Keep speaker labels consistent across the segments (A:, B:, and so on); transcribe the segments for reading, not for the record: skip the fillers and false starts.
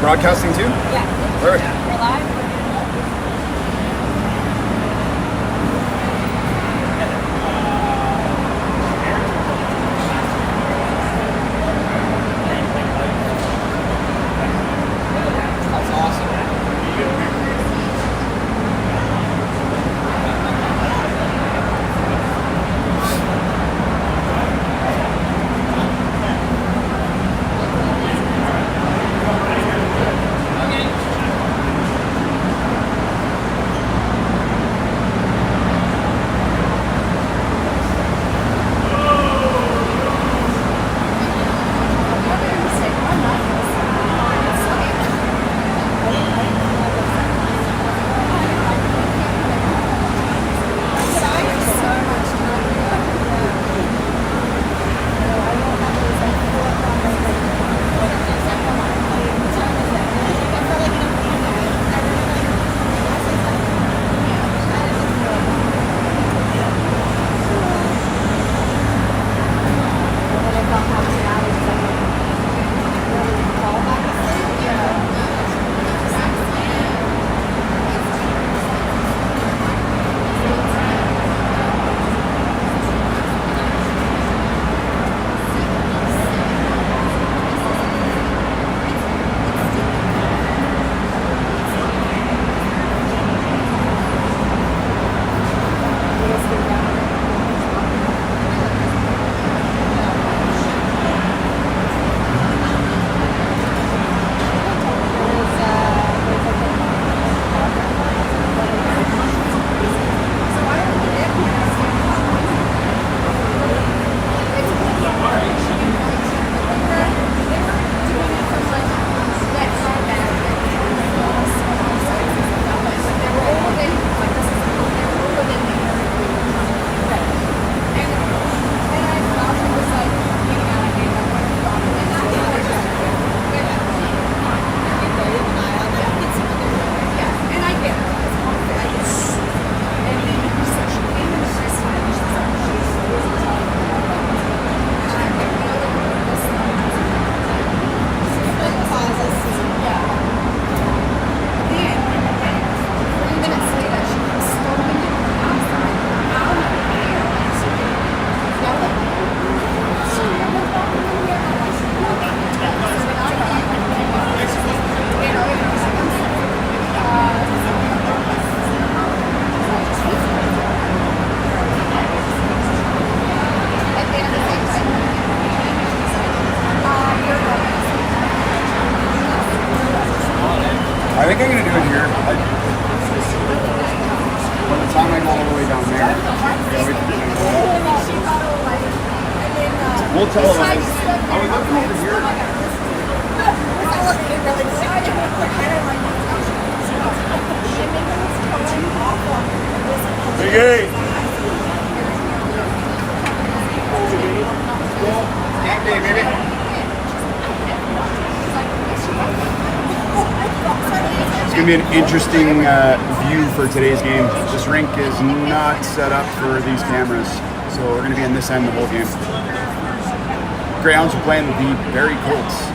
A: broadcasting too?
B: Yeah.
A: Perfect.
B: We're live.
A: That's awesome. I think I'm going to do it here. By the time I go all the way down there, we'll televise. I was looking over here. Big A. Game day, baby. It's going to be an interesting view for today's game. This rink is not set up for these cameras, so we're going to be in this end the whole game. Greyhounds are playing the Barrie Colts.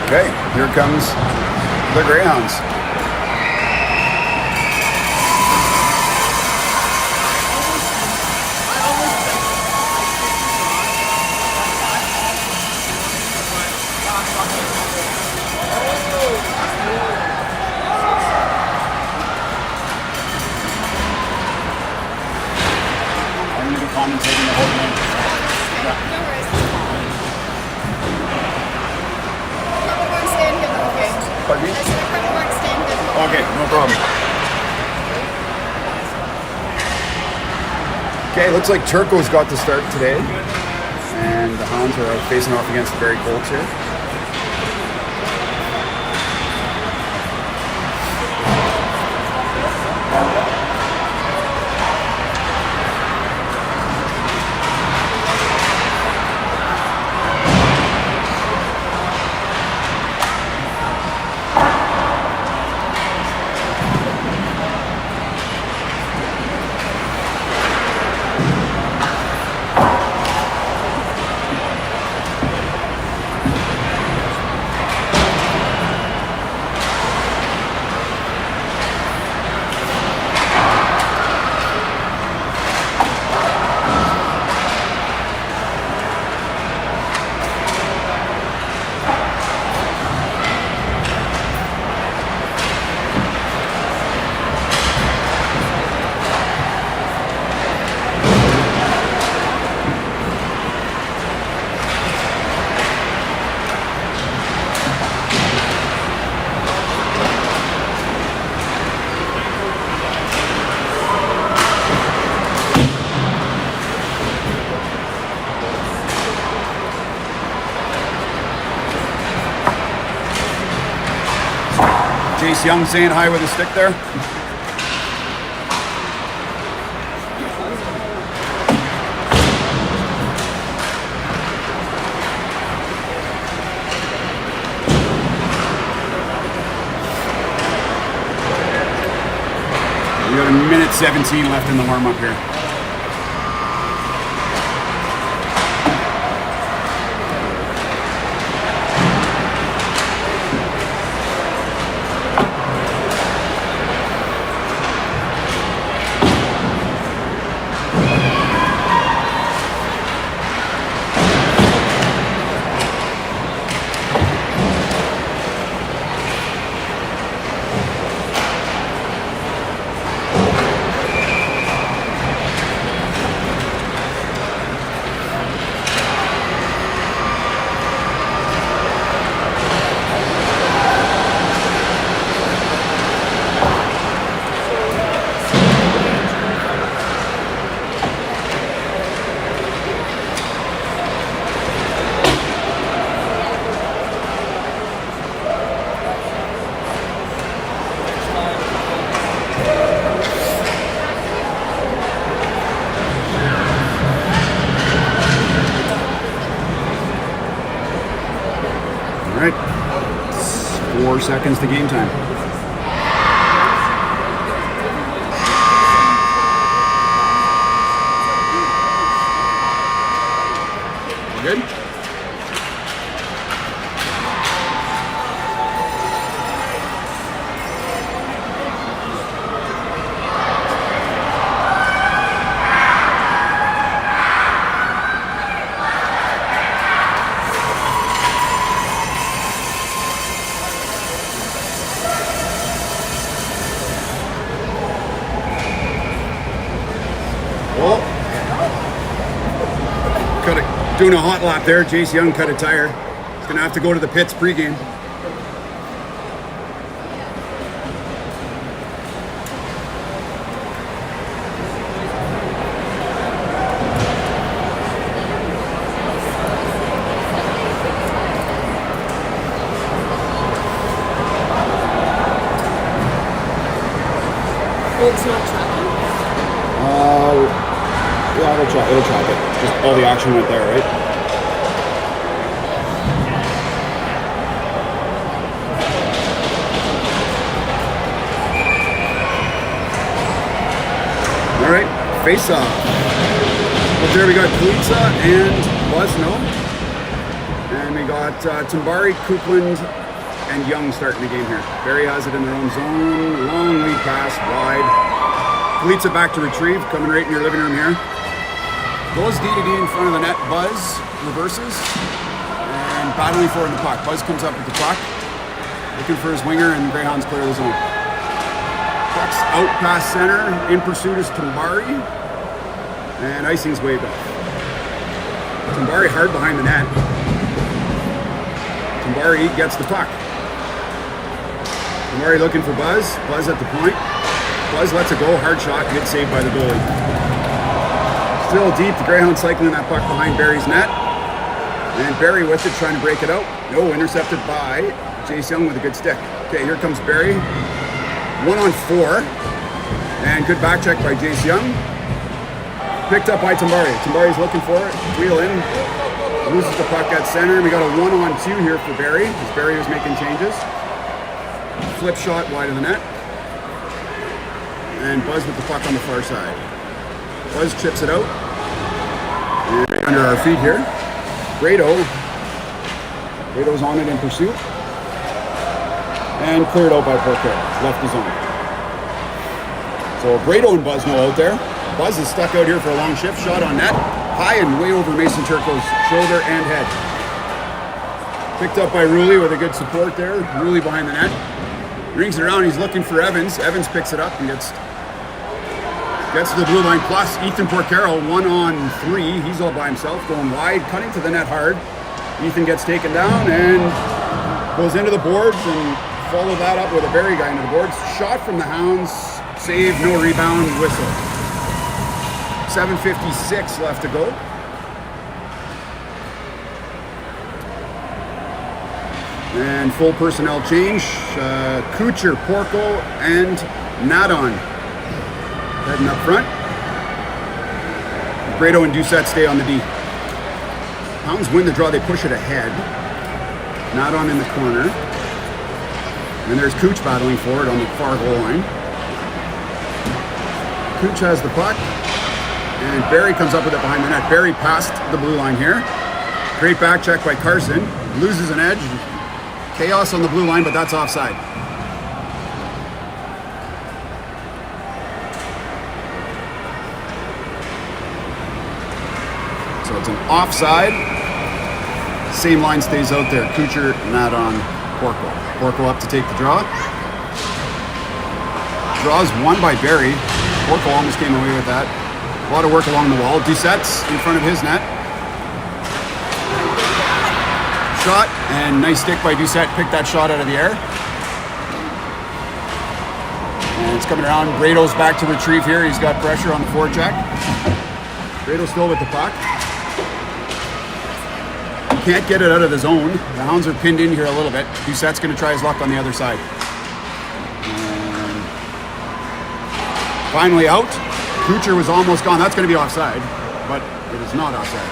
A: Okay, here comes the Greyhounds. I'm going to be commentating the whole game. Pardon me? Okay, no problem. Okay, looks like Turco's got to start today. And the Hounds are facing off against the Barrie Colts here. Jace Young saying hi with a stick there. We got a minute 17 left in the warm-up here. All right, 4 seconds to game time. Good? Oh, cut it. Doing a hot lap there. Jace Young cut a tire. He's going to have to go to the pits pregame.
B: Oh, it's not tracking?
A: Yeah, it'll track it. Just all the action went there, right? All right, face off. Up there we got Kulitsa and Buzno. And we got Tambari, Coupland, and Young starting the game here. Barry has it in their own zone. Long lead pass, wide. Kulitsa back to retrieve, coming right in your living room here. Goes D-to-D in front of the net. Buzz reverses and battling for it in the puck. Buzz comes up with the puck, looking for his winger, and the Greyhounds clear the zone. Puck's out past center. In pursuit is Tambari, and icing's waved off. Tambari hard behind the net. Tambari gets the puck. Tambari looking for Buzz. Buzz at the point. Buzz lets it go. Hard shot. Good save by the goalie. Still deep, the Greyhounds cycling that puck behind Barry's net. And Barry with it, trying to break it out. No, intercepted by Jace Young with a good stick. Okay, here comes Barry. 1-on-4. And good back check by Jace Young. Picked up by Tambari. Tambari's looking for it. Wheel in. Loses the puck at center. We got a 1-on-2 here for Barry, as Barry was making changes. Flip shot wide of the net. And Buzz with the puck on the far side. Buzz chips it out. And under our feet here. Brado's on it in pursuit. And cleared out by Porquero. Left the zone. So Brado and Buzz out there. Buzz is stuck out here for a long shift. Shot on net. High and way over Mason Turco's shoulder and head. Picked up by Rulli with a good support there. Rulli behind the net. Rings it around. He's looking for Evans. Evans picks it up and gets to the blue line. Plus Ethan Porquero, 1-on-3. He's all by himself, going wide, cutting to the net hard. Ethan gets taken down and goes into the boards, and follow that up with a Barry guy into the boards. Shot from the Hounds, save, no rebound, whistle. 7:56 left to go. And full personnel change. Kucher, Porco, and Nadon heading up front. Brado and Doucette stay on the D. Hounds win the draw, they push it ahead. Nadon in the corner. And there's Cooch battling for it on the far goal line. Cooch has the puck. And Barry comes up with it behind the net. Barry past the blue line here. Great back check by Carson. Loses an edge. Chaos on the blue line, but that's offside. So it's an offside. Same line stays out there. Kucher, Nadon, Porco. Porco up to take the draw. Draws won by Barry. Porco almost came away with that. A lot of work along the wall. Doucette's in front of his net. Shot, and nice stick by Doucette. Picked that shot out of the air. And it's coming around. Brado's back to retrieve here. He's got pressure on the forecheck. Brado's still with the puck. Can't get it out of the zone. The Hounds are pinned in here a little bit. Doucette's going to try his luck on the other side. And finally out. Kucher was almost gone. That's going to be offside, but it is not offside.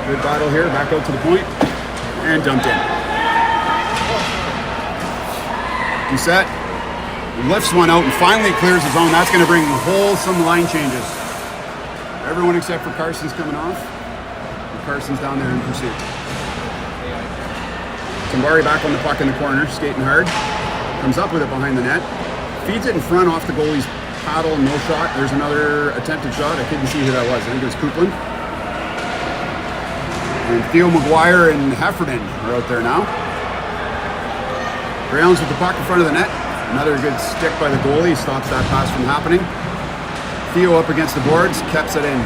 A: Good battle here, back out to the point, and dumped in. Doucette lifts one out and finally clears his own. That's going to bring wholesome line changes. Everyone except for Carson's coming off. And Carson's down there in pursuit. Tambari back on the puck in the corner, skating hard. Comes up with it behind the net. Feeds it in front off the goalie's paddle, no shot. There's another attempted shot. I couldn't see who that was. I think it was Coupland. And Theo McGuire and Heffernan are out there now. Greyhounds with the puck in front of the net. Another good stick by the goalie. Stops that pass from happening. Theo up against the boards. Keps it in.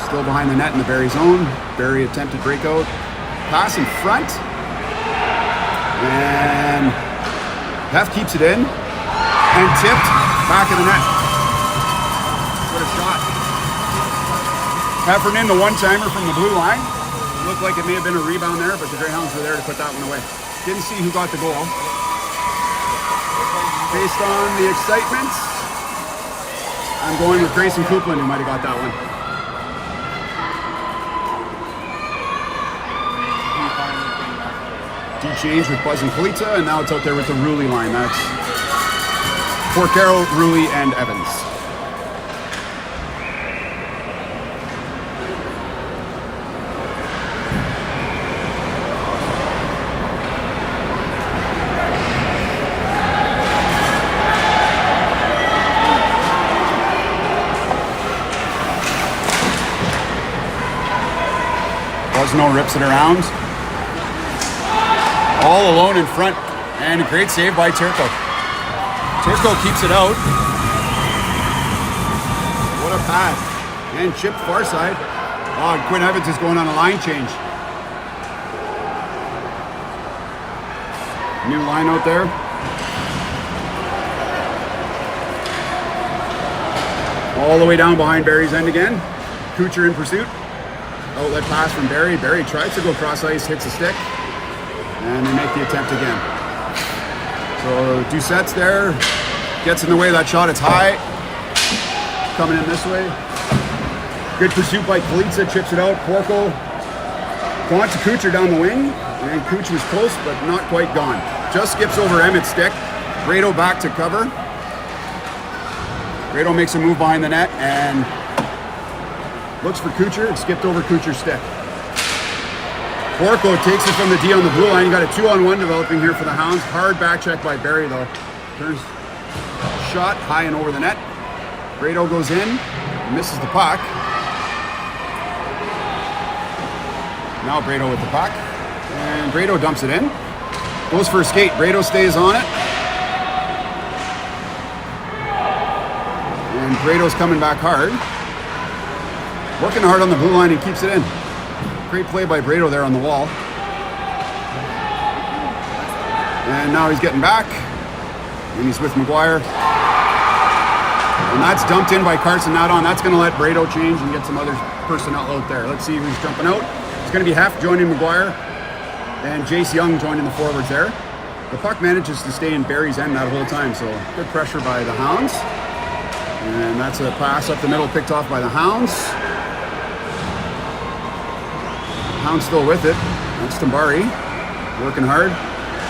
A: Still behind the net in the Barrie zone. Barrie attempted breakout. Pass in front. And Hef keeps it in. And tipped back of the net. What a shot. Heffernan, the one-timer from the blue line. Looked like it may have been a rebound there, but the Greyhounds were there to put that one away. Didn't see who got the goal. Based on the excitement, I'm going with Grayson Coupland, who might have got that one. De-change with Buzz and Kalita, and now it's out there with the Ruley line. That's Porcaro, Ruley, and Evans. Bosno rips it around. All alone in front. And a great save by Turco. Turco keeps it out. What a pass. And chipped far side. Oh, Quinn Evans is going on a line change. New line out there. All the way down behind Barrie's end again. Kucher in pursuit. Outlet pass from Barrie. Barrie tries to go cross ice, hits a stick, and they make the attempt again. So Doucette's there, gets in the way of that shot. It's high, coming in this way. Good pursuit by Kalita, chips it out. Porco gone to Kucher down the wing, and Kucher was close, but not quite gone. Just skips over Emmett's stick. Grado back to cover. Grado makes a move behind the net and looks for Kucher. It skipped over Kucher's stick. Porco takes it from the D on the blue line. You got a 2-on-1 developing here for the Hounds. Hard back check by Barrie though. Turns shot high and over the net. Grado goes in, misses the puck. Now Grado with the puck. And Grado dumps it in. Goes for a skate. Grado stays on it. And Grado's coming back hard. Working hard on the blue line and keeps it in. Great play by Brado there on the wall. And now he's getting back. And he's with McGuire. And that's dumped in by Carson Nadon. That's going to let Brado change and get some other personnel out there. Let's see who's jumping out. It's going to be Hef joining McGuire. And Jace Young joining the forwards there. The puck manages to stay in Barrie's end that whole time. So good pressure by the Hounds. And that's a pass up the middle picked off by the Hounds. Hound's still with it. That's Tambari. Working hard.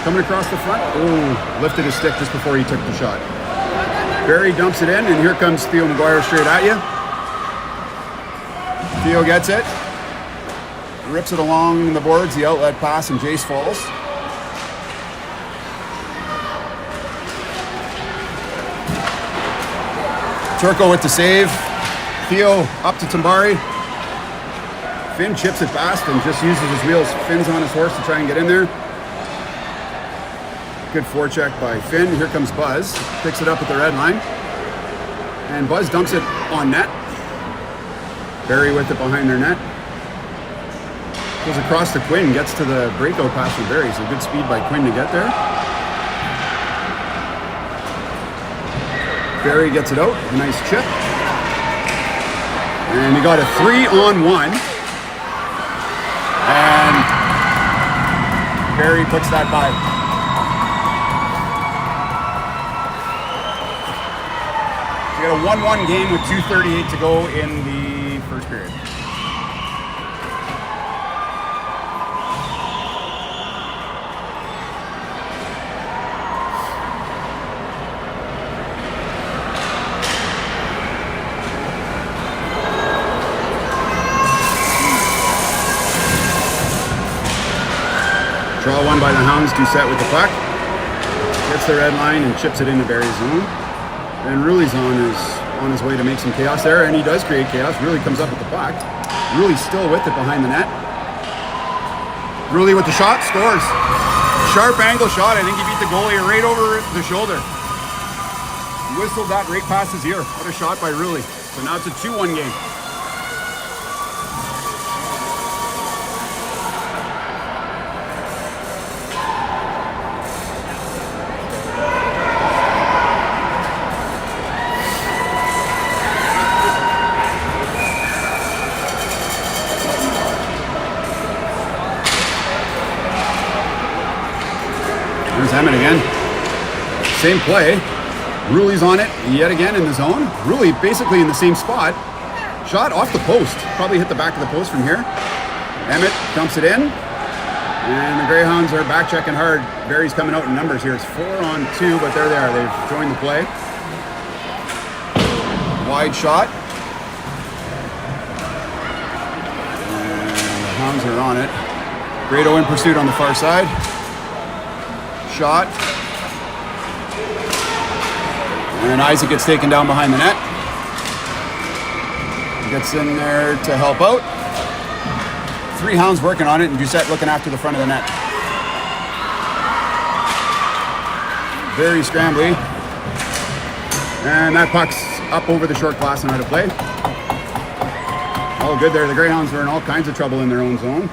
A: Coming across the front. Oh, lifted his stick just before he took the shot. Barrie dumps it in, and here comes Theo McGuire straight at you. Theo gets it. Rips it along the boards, the outlet pass, and Jace falls. Turco with the save. Theo up to Tambari. Finn chips it fast and just uses his wheels. Finn's on his horse to try and get in there. Good forecheck by Finn. Here comes Buzz. Picks it up at the red line. And Buzz dumps it on net. Barrie with it behind their net. Goes across to Quinn. Gets to the breakout pass from Barrie. So good speed by Quinn to get there. Barrie gets it out. A nice chip. And he got a 3-on-1. And Barrie puts that by. So we got a 1-1 game with 2:38 to go in the first period. Well won by the Hounds. Doucette with the puck. Gets the red line and chips it into Barry's zone. And Ruli's on his way to make some chaos there, and he does create chaos. Ruli comes up with the puck. Ruli still with it behind the net. Ruli with the shot, scores. Sharp angle shot. I think he beat the goalie right over the shoulder. Whistled that right past his ear. What a shot by Ruli. So now it's a 2-1 game. There's Emmett again. Same play. Ruli's on it yet again in the zone. Ruli basically in the same spot. Shot off the post. Probably hit the back of the post from here. Emmett dumps it in. And the Greyhounds are back checking hard. Barry's coming out in numbers here. It's 4-on-2, but there they are. They've joined the play. Wide shot. And the Hounds are on it. Grado in pursuit on the far side. Shot. And Isaac gets taken down behind the net. Gets in there to help out. 3 Hounds working on it, and Doucette looking after the front of the net. Very scrambly. And that puck's up over the short glass and out of play. All good there. The Greyhounds are in all kinds of trouble in their own zone.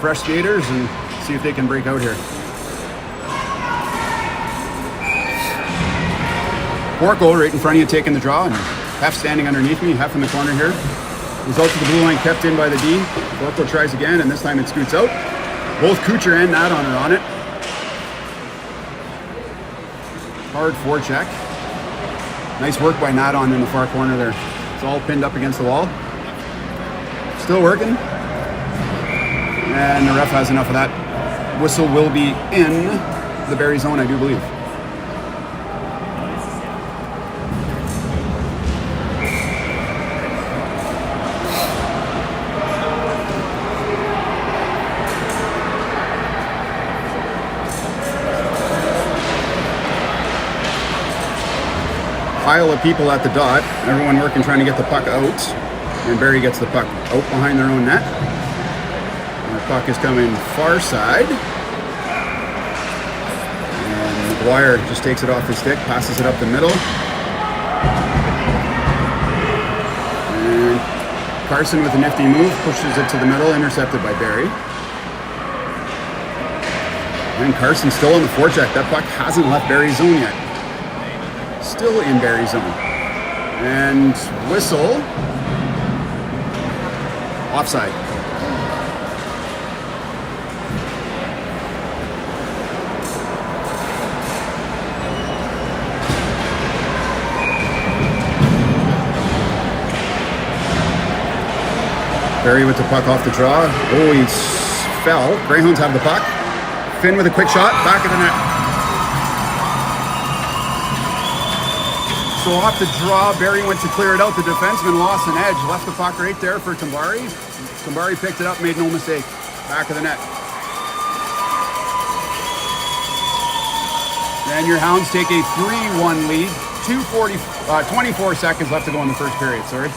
A: Fresh skaters, and see if they can break out here. Porco right in front of you taking the draw, and half standing underneath me, half in the corner here. Results of the blue line kept in by the D. Porco tries again, and this time it scoots out. Both Kucher and Nadon are on it. Hard forecheck. Nice work by Nadon in the far corner there. It's all pinned up against the wall. Still working. And the ref has enough of that. Whistle will be in the Barry zone, I do believe. Pile of people at the dot, everyone working trying to get the puck out, and Barry gets the puck out behind their own net. And the puck is coming far side, and McGuire just takes it off his stick, passes it up the middle, and Carson with a nifty move pushes it to the middle, intercepted by Barry. And Carson still on the forecheck. That puck hasn't left Barry's zone yet. Still in Barry's zone. And whistle. Offside. Barry with the puck off the draw. Oh, he fell. Greyhounds have the puck. Finn with a quick shot. Back of the net. So off the draw, Barry went to clear it out. The defenseman lost an edge, left the puck right there for Tambari. Tambari picked it up, made no mistake. Back of the net. And your Hounds take a 3-1 lead. 24 seconds left to go in the first period, sorry.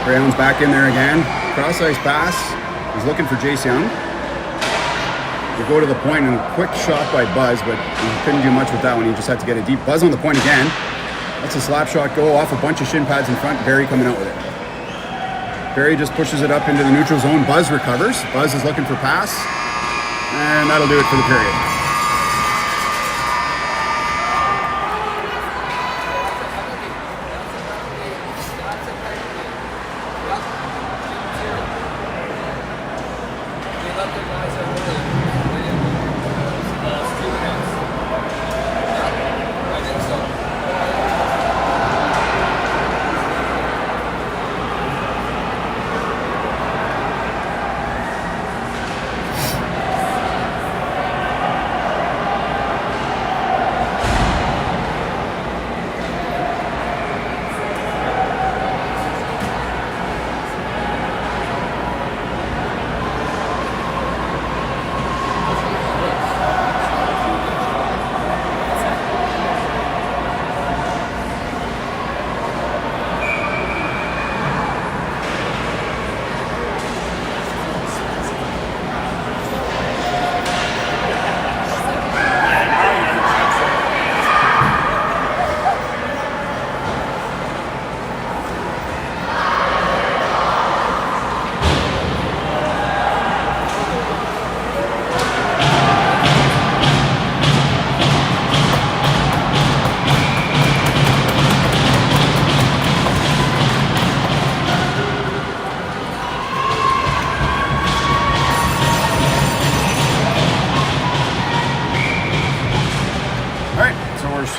A: Greyhounds back in there again. Cross-ice pass. He's looking for Jace Young. They go to the point, and a quick shot by Buzz, but he couldn't do much with that one. He just had to get it deep. Buzz on the point again. That's a slap shot go off a bunch of shin pads in front. Barry coming out with it. Barry just pushes it up into the neutral zone. Buzz recovers. Buzz is looking for pass. And that'll do it for the period.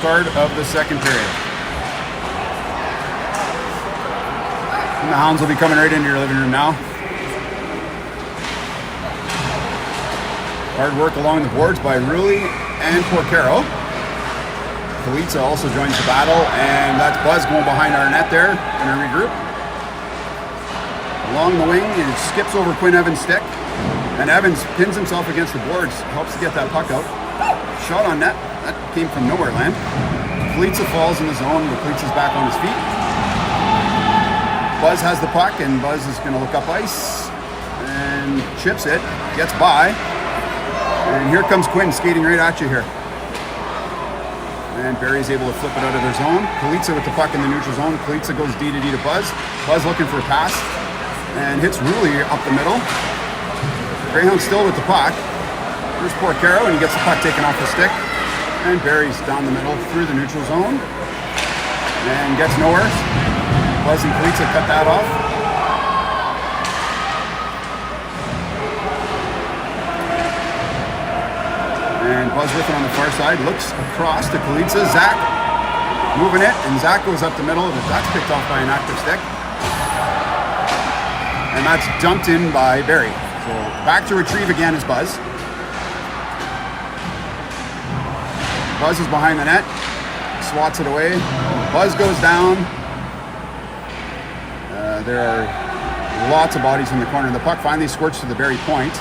A: start of the second period. And the Hounds will be coming right into your living room now. Hard work along the boards by Rulli and Porcaro. Kalitsa also joins the battle, and that's Buzz going behind our net there in a regroup. Along the wing, and skips over Quinn Evans' stick, and Evans pins himself against the boards, helps to get that puck out. Shot on net, that came from nowhere land. Kalitsa falls in the zone, but Kalitsa's back on his feet. Buzz has the puck, and Buzz is going to look up ice, and chips it, gets by. And here comes Quinn skating right at you here. And Barry's able to flip it out of their zone. Kalitsa with the puck in the neutral zone. Kalitsa goes D to D to Buzz. Buzz looking for a pass and hits Rulli up the middle. Greyhounds still with the puck. Here's Porcaro, and he gets the puck taken off the stick. And Barry's down the middle through the neutral zone and gets nowhere. Buzz and Kalitsa cut that off. And Buzz with it on the far side, looks across to Kalitsa. Zach moving it, and Zach goes up the middle, but that's picked off by an active stick. And that's dumped in by Barry. So back to retrieve again is Buzz. Buzz is behind the net, swats it away. Buzz goes down. There are lots of bodies in the corner. The puck finally squirts to the Barry point.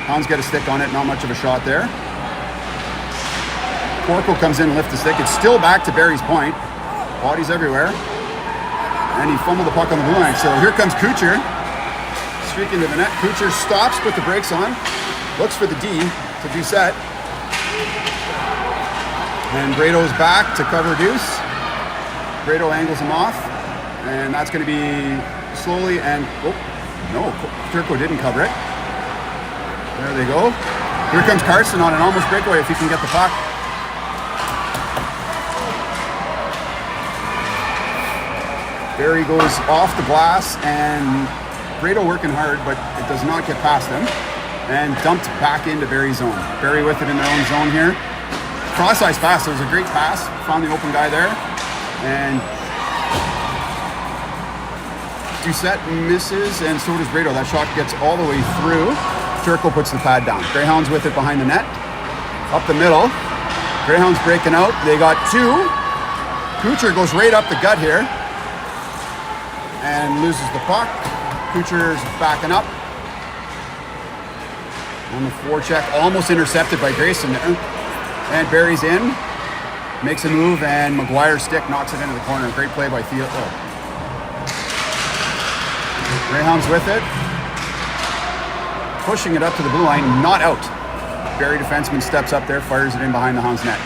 A: Hounds get a stick on it, not much of a shot there. Porco comes in and lifts the stick. It's still back to Barry's point. Bodies everywhere. And he fumbled the puck on the blue line. So here comes Kuchar. Streaking to the net. Kuchar stops, put the brakes on. Looks for the D to do set. And Brado's back to cover Deuce. Brado angles him off. And that's going to be slowly and... Oh, no, Turco didn't cover it. There they go. Here comes Carson on an almost breakaway if he can get the puck. Barry goes off the glass, and Brado working hard, but it does not get past him. And dumped back into Barry's zone. Barry with it in their own zone here. Cross-ice pass, it was a great pass. Found the open guy there. And Doucette misses, and so does Brado. That shot gets all the way through. Turco puts the pad down. Greyhounds with it behind the net. Up the middle. Greyhounds breaking out. They got two. Kuchar goes right up the gut here. And loses the puck. Kuchar's backing up. On the forecheck, almost intercepted by Grayson there. And Barry's in. Makes a move, and McGuire's stick knocks it into the corner. Great play by Theo. Oh. Greyhounds with it. Pushing it up to the blue line, not out. Barry defenseman steps up there, fires it in behind the Hounds net.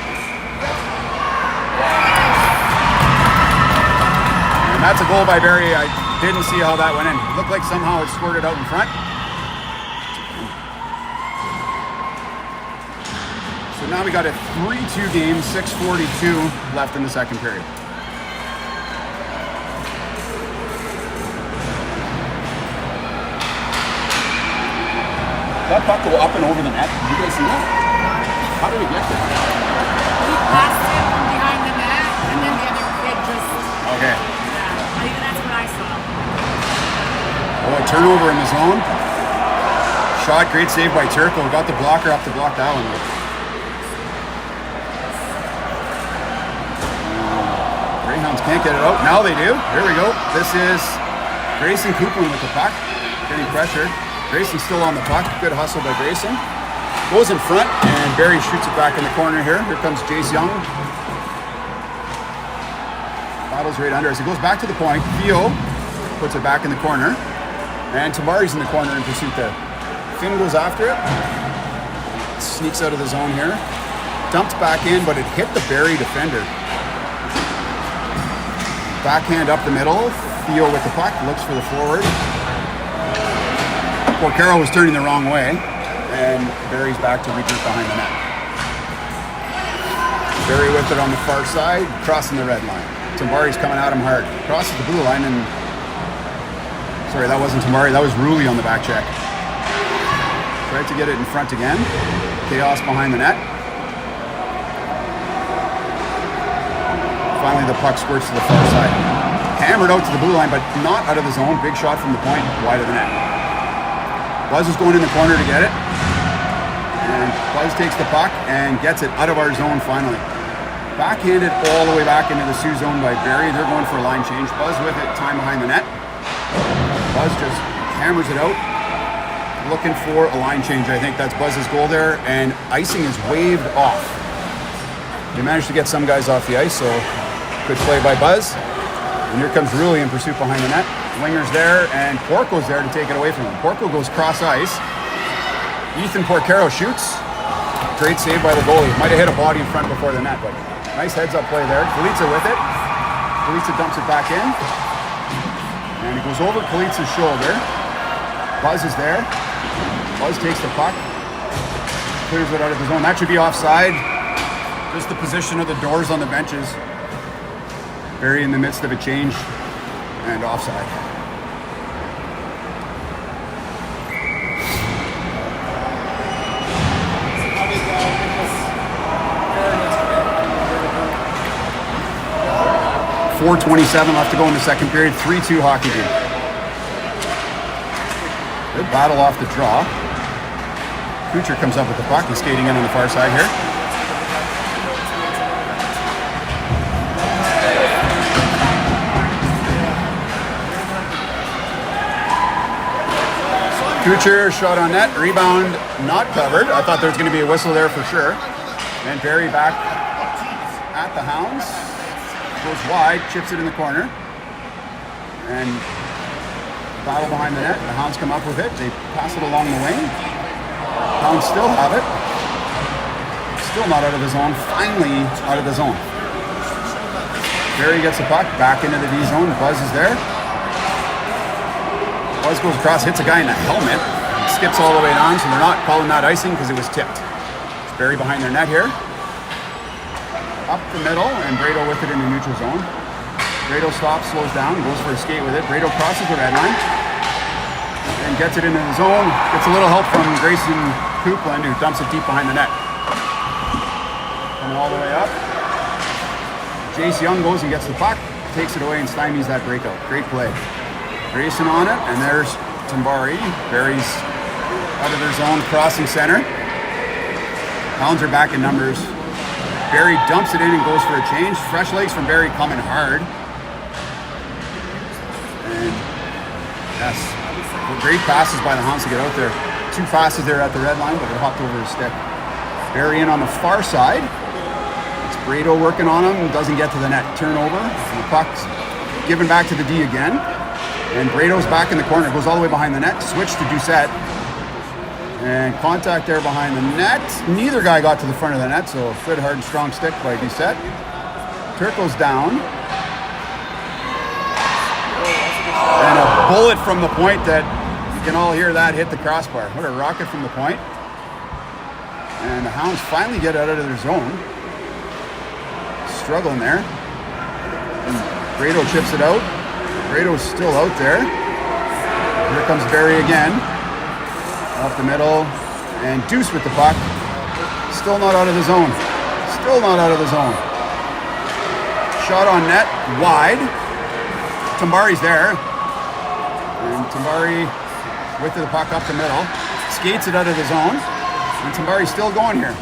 A: And that's a goal by Barry. I didn't see how that went in. It looked like somehow it squirted out in front. So now we got a 3-2 game, 6:42 left in the second period. That puck go up and over the net. Did you guys see that? How did we get there?
B: He passed it from behind the net, and then the other kid just...
A: Okay.
B: Yeah, I think that's what I saw.
A: Oh, a turnover in the zone. Shot, great save by Turco. Got the blocker up to block that one. Greyhounds can't get it out. Now they do. Here we go. This is Grayson Coupland with the puck. Getting pressured. Grayson's still on the puck. Good hustle by Grayson. Goes in front, and Barry shoots it back in the corner here. Here comes Jace Young. Battles right under as he goes back to the point. Theo puts it back in the corner. And Tamari's in the corner in pursuit there. Finn goes after it. Sneaks out of the zone here. Dumped back in, but it hit the Barry defender. Backhand up the middle. Theo with the puck. Looks for the forward. Porcaro was turning the wrong way, and Barry's back to regroup behind the net. Barry with it on the far side, crossing the red line. Tambari's coming at him hard. Crosses the blue line, and... Sorry, that wasn't Tambari, that was Rulli on the back check. Tried to get it in front again. Chaos behind the net. Finally, the puck squirts to the far side. Hammered out to the blue line, but not out of the zone. Big shot from the point, wide of the net. Buzz is going in the corner to get it. And Buzz takes the puck and gets it out of our zone finally. Backhanded all the way back into the Sioux zone by Barry. They're going for a line change. Buzz with it, time behind the net. Buzz just hammers it out. Looking for a line change. I think that's Buzz's goal there. And icing is waved off. They managed to get some guys off the ice, so good play by Buzz. And here comes Rulli in pursuit behind the net. Winger's there, and Porco's there to take it away from him. Porco goes cross ice. Ethan Porcaro shoots. Great save by the goalie. Might have hit a body in front before the net, but nice heads-up play there. Kalica with it. Kalica dumps it back in. And it goes over Kalica's shoulder. Buzz is there. Buzz takes the puck. Clears it out of the zone. That should be offside. Just the position of the doors on the benches. Very in the midst of a change and offside. .427 left to go in the second period. 3-2 hockey game. Good battle off the draw. Kucher comes up with the puck. He's skating in on the far side here. Kucher shot on net, rebound not covered. I thought there was going to be a whistle there for sure. And Barry back at the Hounds. Goes wide, chips it in the corner. And battle behind the net. The Hounds come up with it. They pass it along the wing. Hounds still have it. Still not out of the zone. Finally out of the zone. Barry gets the puck back into the D zone. Buzz is there. Buzz goes across, hits a guy in the helmet, skips all the way down, so they're not calling that icing because it was tipped. It's Barry behind their net here. Up the middle, and Brado with it in the neutral zone. Brado stops, slows down, goes for a skate with it. Brado crosses the red line and gets it into the zone. Gets a little help from Grayson Coupland, who dumps it deep behind the net. Coming all the way up. Jace Young goes and gets the puck, takes it away and stymies that breakout. Great play. Grayson on it, and there's Tambari. Barry's out of their zone, crossing center. Hounds are back in numbers. Barry dumps it in and goes for a change. Fresh legs from Barry coming hard. And yes, great passes by the Hounds to get out there. 2 passes there at the red line, but it hopped over his stick. Barry in on the far side. It's Brado working on him, doesn't get to the net. Turnover, and the puck's given back to the D again. And Brado's back in the corner, goes all the way behind the net, switch to Doucette. And contact there behind the net. Neither guy got to the front of the net, so good, hard, and strong stick by Doucette. Turco's down. And a bullet from the point that you can all hear that hit the crossbar. What a rocket from the point. And the Hounds finally get out of their zone. Struggling there. And Brado chips it out. Brado's still out there. Here comes Barry again. Off the middle. And Deuce with the puck. Still not out of the zone. Still not out of the zone. Shot on net. Wide. Tambari's there. And Tambari with the puck up the middle. Skates it out of the zone. And Tambari's still going here.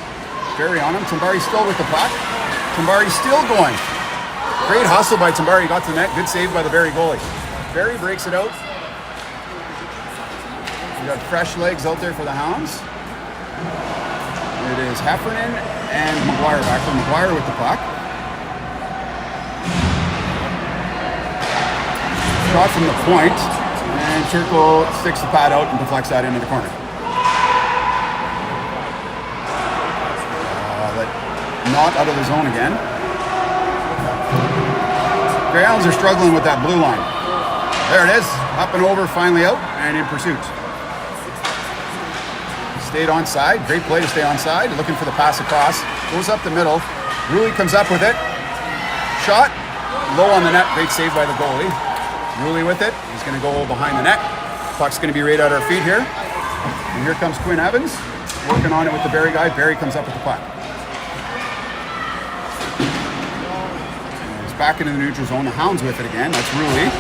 A: Barry on him. Tambari's still with the puck. Tambari's still going. Great hustle by Tambari, got to the net. Good save by the Barry goalie. Barry breaks it out. We got fresh legs out there for the Hounds. It is Heffernan and McGuire back from McGuire with the puck. Shot from the point, and Turco sticks the pad out and deflects that into the corner. But not out of the zone again. Greyhounds are struggling with that blue line. There it is, up and over, finally out, and in pursuit. Stayed onside, great play to stay onside, looking for the pass across, goes up the middle, Rulli comes up with it, shot, low on the net, great save by the goalie. Rulli with it, he's going to go behind the net, puck's going to be right at our feet here, and here comes Quinn Evans, working on it with the Barry guy. Barry comes up with the puck. back into the neutral zone. The Hounds with it again. That's Ruley.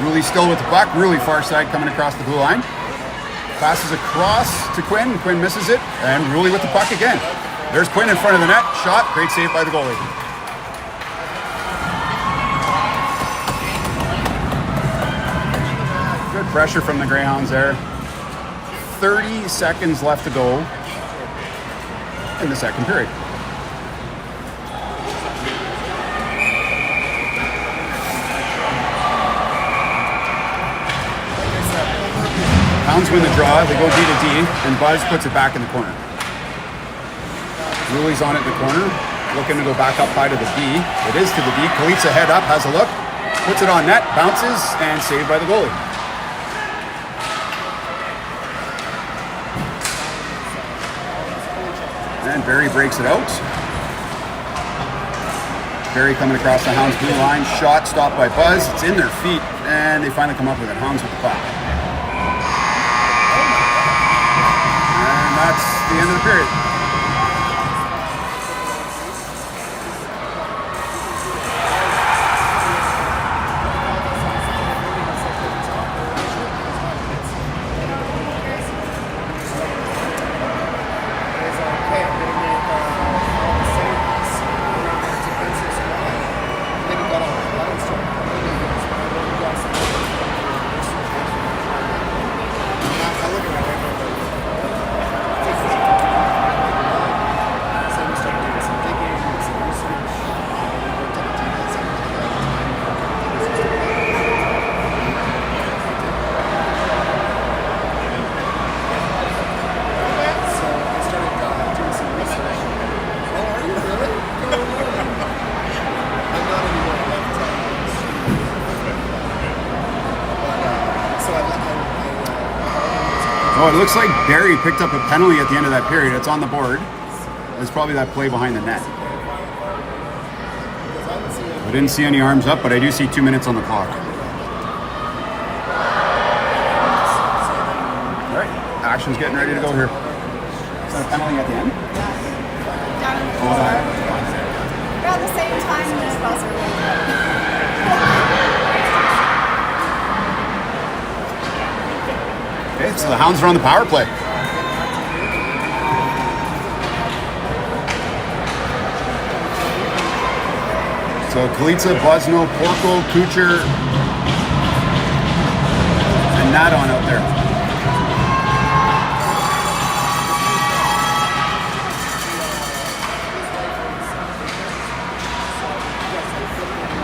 A: Ruley still with the puck. Ruley far side coming across the blue line. Passes across to Quinn. Quinn misses it. And Ruley with the puck again. There's Quinn in front of the net. Shot. Great save by the goalie. Good pressure from the Greyhounds there. 30 seconds left to go in the second period. Hounds win the draw. They go D to D, and Buzz puts it back in the corner. Ruley's on it in the corner, looking to go back up high to the D. It is to the D. Kalitsa head up, has a look, puts it on net, bounces, and saved by the goalie. And Barry breaks it out. Barry coming across the Hounds blue line. Shot stopped by Buzz. It's in their feet, and they finally come up with it. Hounds with the puck. And that's the end of the period. Oh, it looks like Barry picked up a penalty at the end of that period. It's on the board. It's probably that play behind the net. I didn't see any arms up, but I do see 2 minutes on the clock. All right, action's getting ready to go here. Is that a penalty at the end?
C: Down in the floor. Around the same time as buzzer.
A: Okay, so the Hounds are on the power play. So Kalitsa, Buzno, Porco, Kucher, and Nadon out there.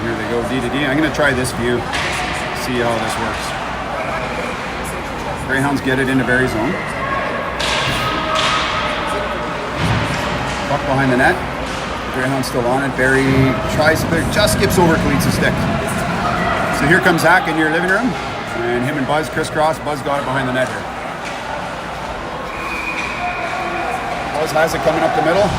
A: Here they go, D to D. I'm going to try this view, see how this works. Greyhounds get it into Barry's zone. Puck behind the net. Greyhound's still on it. Barry tries to, just skips over Kalitsa's stick. So here comes Zach in your living room, and him and Buzz crisscross. Buzz got it behind the net here. Buzz has it coming up the middle.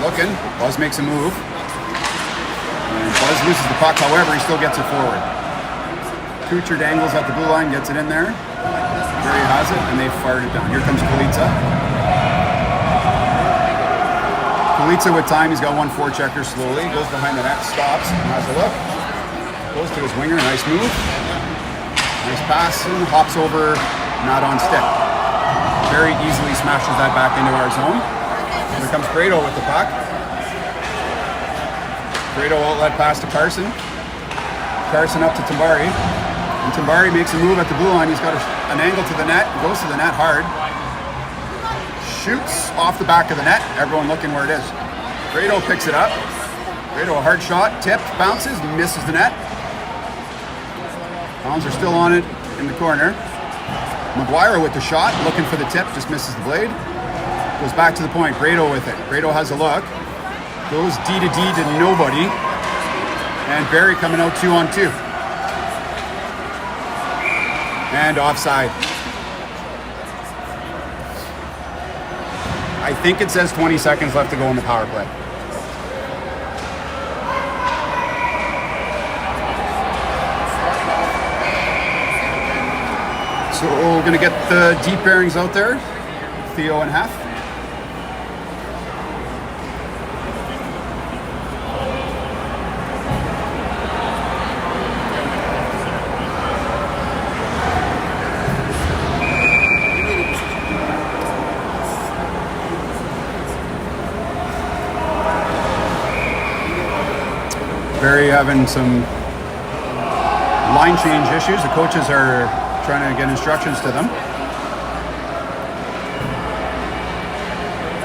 A: Looking. Buzz makes a move. And Buzz loses the puck, however, he still gets it forward. Kucher dangles at the blue line, gets it in there. Barry has it, and they fired it down. Here comes Kalitsa. Kalitsa with time, he's got 1 forechecker slowly. Goes behind the net, stops, has a look. Goes to his winger, nice move. Nice pass, and hops over, not on stick. Very easily smashes that back into our zone. Here comes Grado with the puck. Grado outlet pass to Carson. Carson up to Tambari. And Tambari makes a move at the blue line. He's got an angle to the net, goes to the net hard. Shoots off the back of the net. Everyone looking where it is. Grado picks it up. Grado, a hard shot, tipped, bounces, misses the net. Hounds are still on it in the corner. McGuire with the shot, looking for the tip, just misses the blade. Goes back to the point. Grado with it. Grado has a look. Goes D to D to nobody. And Barry coming out 2-on-2. And offside. I think it says 20 seconds left to go in the power play. So we're going to get the deep bearings out there. Theo and Hef. Barry having some line change issues. The coaches are trying to get instructions to them.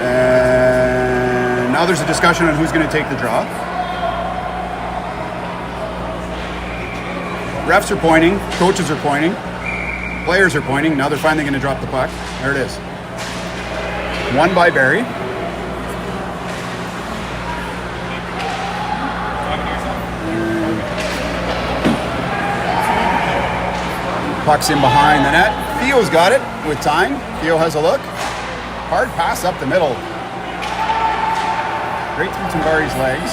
A: And now there's a discussion on who's going to take the draw. Refs are pointing, coaches are pointing, players are pointing. Now they're finally going to drop the puck. There it is. Won by Barry. Puck's in behind the net. Theo's got it with time. Theo has a look. Hard pass up the middle. Right through Tambari's legs.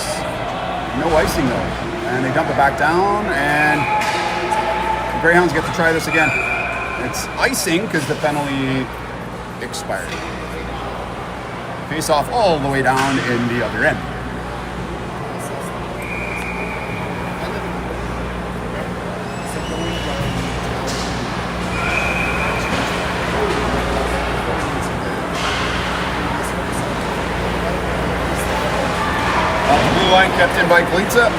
A: No icing though. And they dump it back down, and the Greyhounds get to try this again. It's icing because the penalty expired. Face off all the way down in the other end. Line kept in by Glitza.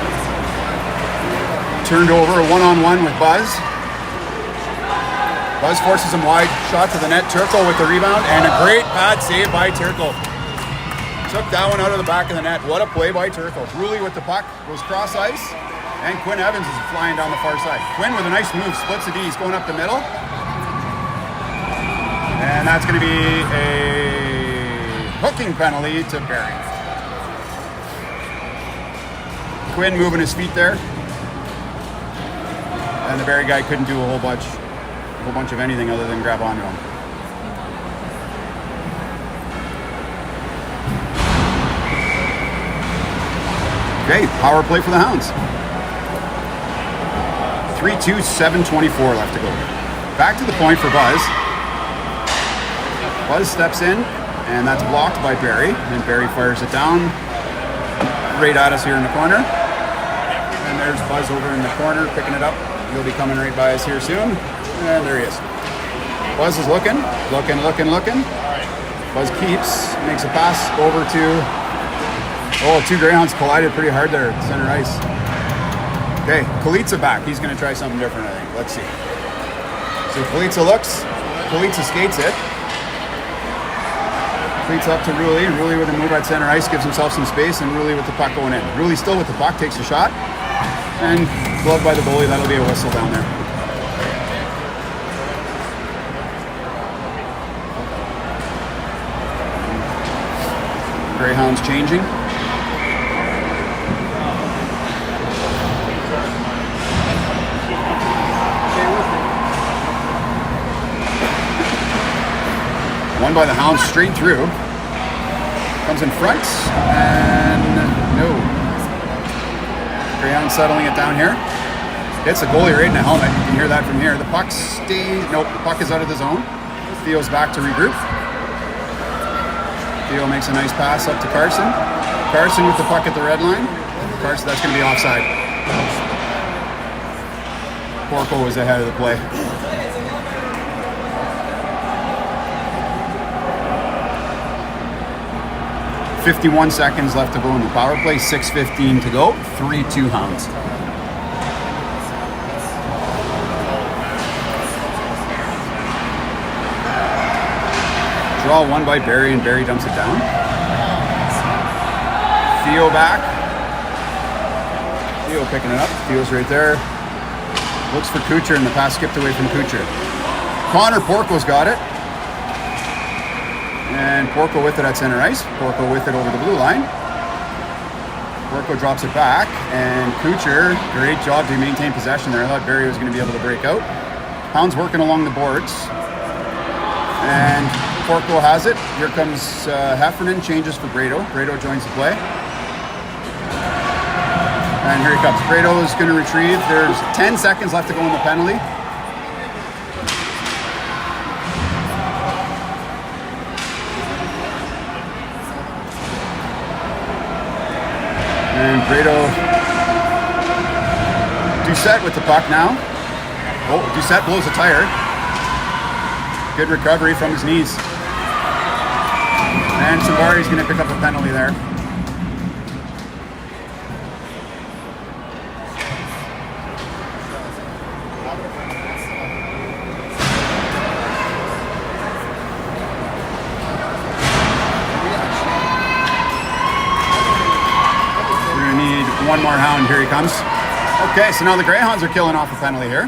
A: Turned over a one-on-one with Buzz. Buzz forces him wide. Shot to the net. Turco with the rebound. And a great pad save by Turco. Took that one out of the back of the net. What a play by Turco. Ruley with the puck. Goes cross ice. And Quinn Evans is flying down the far side. Quinn with a nice move. Splits the D. He's going up the middle. And that's going to be a hooking penalty to Barry. Quinn moving his feet there, and the Barry guy couldn't do a whole bunch of anything other than grab onto him. Okay, power play for the Hounds. 3-2, 7:24 left to go. Back to the point for Buzz. Buzz steps in, and that's blocked by Barry, and Barry fires it down right at us here in the corner. And there's Buzz over in the corner picking it up. He'll be coming right by us here soon. And there he is. Buzz is looking. Buzz keeps, makes a pass over to... Oh, two Greyhounds collided pretty hard there at center ice. Okay, Kalitsa back. He's going to try something different, I think. Let's see. So Kalitsa looks. Kalitsa skates it. Cleats up to Ruley. Ruley with a move at center ice, gives himself some space, and Ruley with the puck going in. Ruley still with the puck, takes a shot, and gloved by the goalie. That'll be a whistle down there. Greyhounds changing. Won by the Hounds straight through. Comes in front, and no. Greyhounds settling it down here. Hits the goalie right in the helmet. You can hear that from here. The puck stays, nope, the puck is out of the zone. Theo's back to regroup. Theo makes a nice pass up to Carson. Carson with the puck at the red line. Carson, that's going to be offside. Porco was ahead of the play. .51 seconds left to go in the power play. 6:15 to go. 3-2 Hounds. Draw one by Barry, and Barry dumps it down. Theo back. Theo picking it up. Theo's right there. Looks for Kucher, and the pass skipped away from Kucher. Connor Porco's got it. And Porco with it at center ice. Porco with it over the blue line. Porco drops it back, and Kucher, great job to maintain possession there. I thought Barry was going to be able to break out. Hounds working along the boards. And Porco has it. Here comes Heffernan, changes for Brado. Brado joins the play. And here he comes. Brado is going to retrieve. There's 10 seconds left to go in the penalty. And Brado, Doucette with the puck now. Oh, Doucette blows a tire. Good recovery from his knees. And Sabari's going to pick up a penalty there. one more hound. Here he comes. Okay, so now the Greyhounds are killing off a penalty here.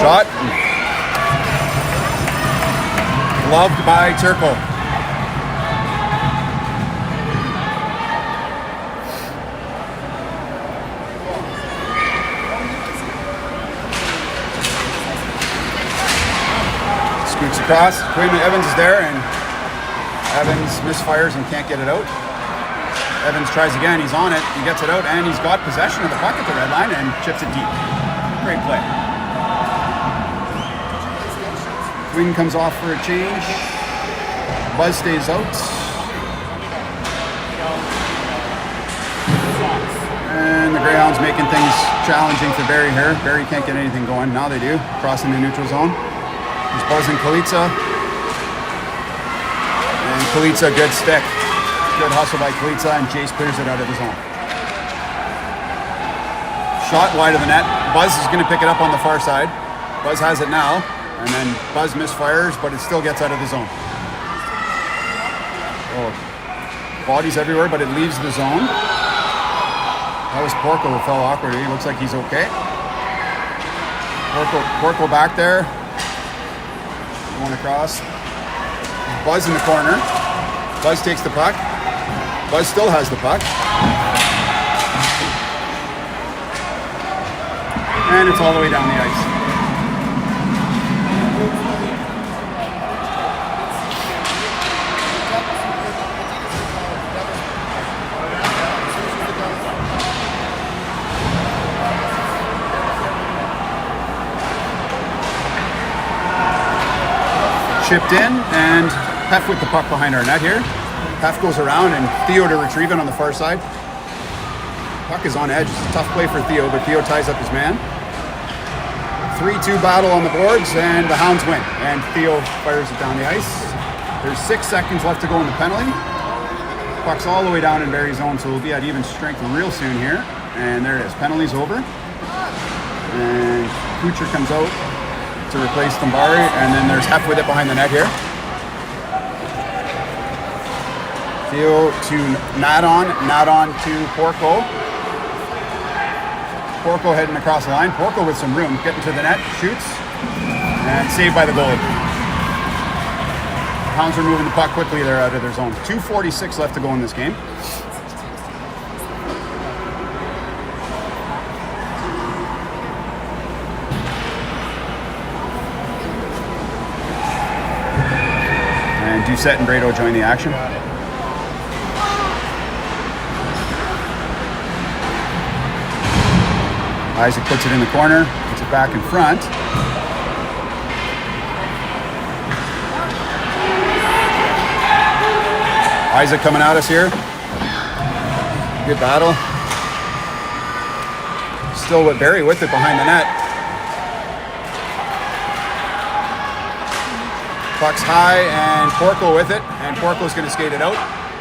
A: Shot. Loved by Turco. Scoots across. Quinn Evans is there, and Evans misfires and can't get it out. Evans tries again. He's on it. He gets it out, and he's got possession of the puck at the red line and chips it deep. Great play. Quinn comes off for a change. Buzz stays out. And the Greyhounds making things challenging for Barry here. Barry can't get anything going. Now they do. Crossing the neutral zone. There's Buzz and Kalica. And Kalica, good stick. Good hustle by Kalica, and Jace clears it out of the zone. Shot wide of the net. Buzz is going to pick it up on the far side. Buzz has it now. And then Buzz misfires, but it still gets out of the zone. Oh, bodies everywhere, but it leaves the zone. That was Porco who fell awkwardly. Looks like he's okay. Porco back there. Going across. Buzz in the corner. Buzz takes the puck. Buzz still has the puck. And it's all the way down the ice. Chipped in, and Hef with the puck behind our net here. Hef goes around, and Theo to retrieve it on the far side. Puck is on edge. It's a tough play for Theo, but Theo ties up his man. 3-2 battle on the boards, and the Hounds win. And Theo fires it down the ice. There's 6 seconds left to go in the penalty. Puck's all the way down in Barry's zone, so we'll be at even strength real soon here. And there it is. Penalty's over. And Kucher comes out to replace Tambari, and then there's Hef with it behind the net here. Theo to Nadon to Porco. Porco heading across the line. Porco with some room, getting to the net, shoots, and saved by the goalie. Hounds are moving the puck quickly there out of their zone. 2:46 left to go in this game. Doucette and Brado join the action. Isaac puts it in the corner, puts it back in front. Isaac coming at us here. Good battle. Still with Barry with it behind the net. Puck's high, and Porco with it, and Porco's going to skate it out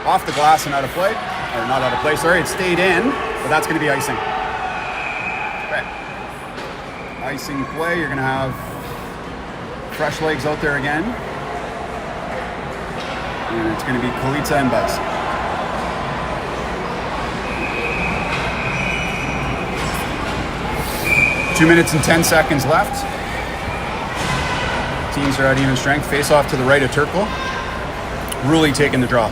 A: off the glass and out of play, or not out of play, sorry, it stayed in, but that's going to be icing. Okay. Icing play, you're going to have fresh legs out there again, and it's going to be Kalica and Buzz. Two minutes and 10 seconds left. Teams are at even strength. Face off to the right of Turco. Rulli taking the draw.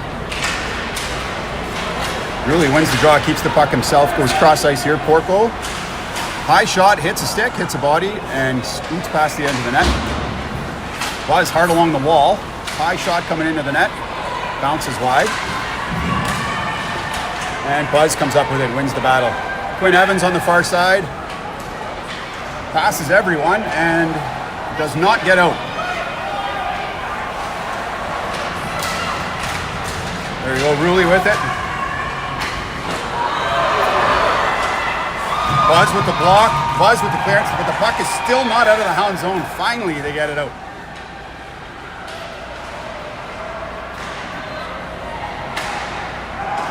A: Rulli wins the draw, keeps the puck himself, goes cross ice here. Porco. High shot, hits a stick, hits a body, and scoots past the end of the net. Buzz hard along the wall. High shot coming into the net. Bounces wide. And Buzz comes up with it, wins the battle. Quinn Evans on the far side. Passes everyone and does not get out. There you go, Rulli with it. Buzz with the block, Buzz with the clearance, but the puck is still not out of the Hound zone. Finally, they get it out.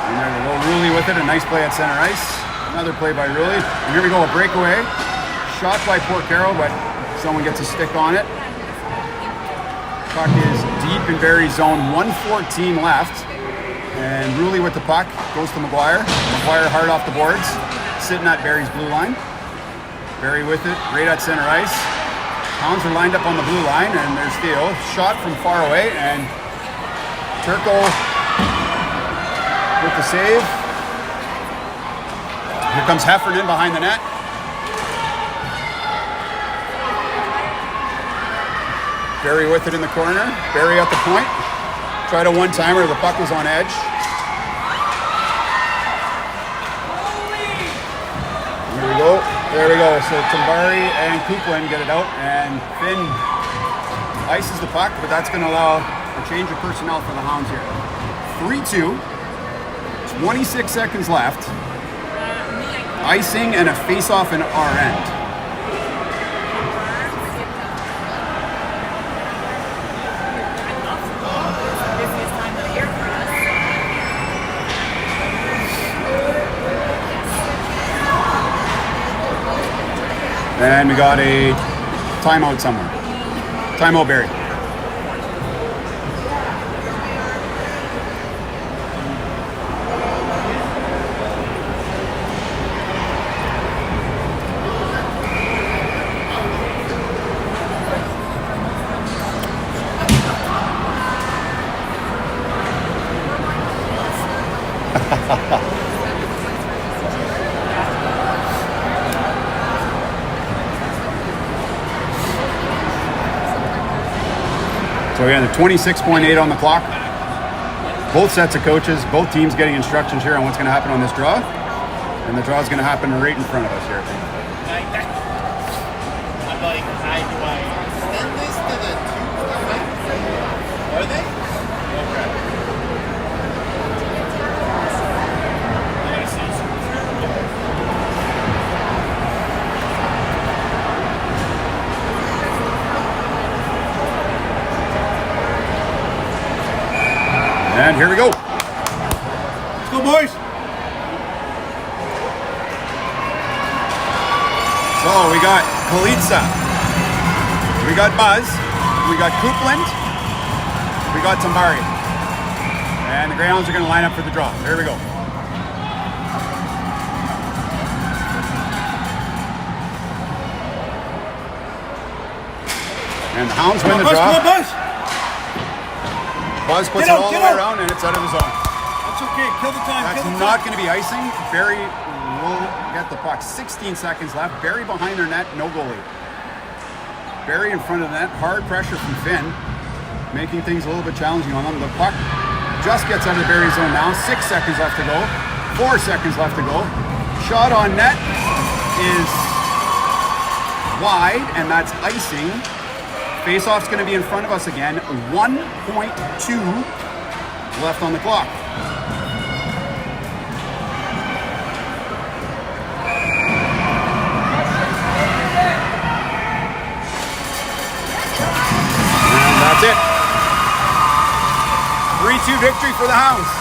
A: And there you go, Rulli with it, a nice play at center ice. Another play by Rulli. And here we go, a breakaway. shot by Porcaro, but someone gets a stick on it. Puck is deep in Barry's zone, 1:14 left. And Rulli with the puck, goes to McGuire. McGuire hard off the boards, sitting at Barry's blue line. Barry with it, right at center ice. Hounds are lined up on the blue line, and there's Theo. Shot from far away, and Turco with the save. Here comes Heffernan behind the net. Barry with it in the corner. Barry at the point. Tried a one-timer, the puck was on edge. Here we go. There we go. So Tambari and Kuplin get it out, and Finn ices the puck, but that's going to allow a change of personnel for the Hounds here. 3-2. 26 seconds left. Icing and a face-off in our end. And we got a timeout somewhere. Timeout, Barry. So again, the 26.8 on the clock. Both sets of coaches, both teams getting instructions here on what's going to happen on this draw. And the draw is going to happen right in front of us here.
D: I'm like, do I send this to the two? Are they? Okay.
A: And here we go. Let's go, boys. So we got Kalitsa, we got Buzz, we got Coupland, we got Tambari. And the Greyhounds are going to line up for the draw. There we go. And the Hounds win the draw. Buzz puts it all the way around, and it's out of the zone.
E: That's okay. Kill the time.
A: That's not going to be icing. Barry will get the puck. 16 seconds left. Barry behind their net. No goalie. Barry in front of the net. Hard pressure from Finn, making things a little bit challenging on them. The puck just gets out of the Barry zone now. 6 seconds left to go. 4 seconds left to go. Shot on net is wide, and that's icing. Face-off's going to be in front of us again. 1.2 left on the clock. And that's it. 3-2 victory for the Hounds.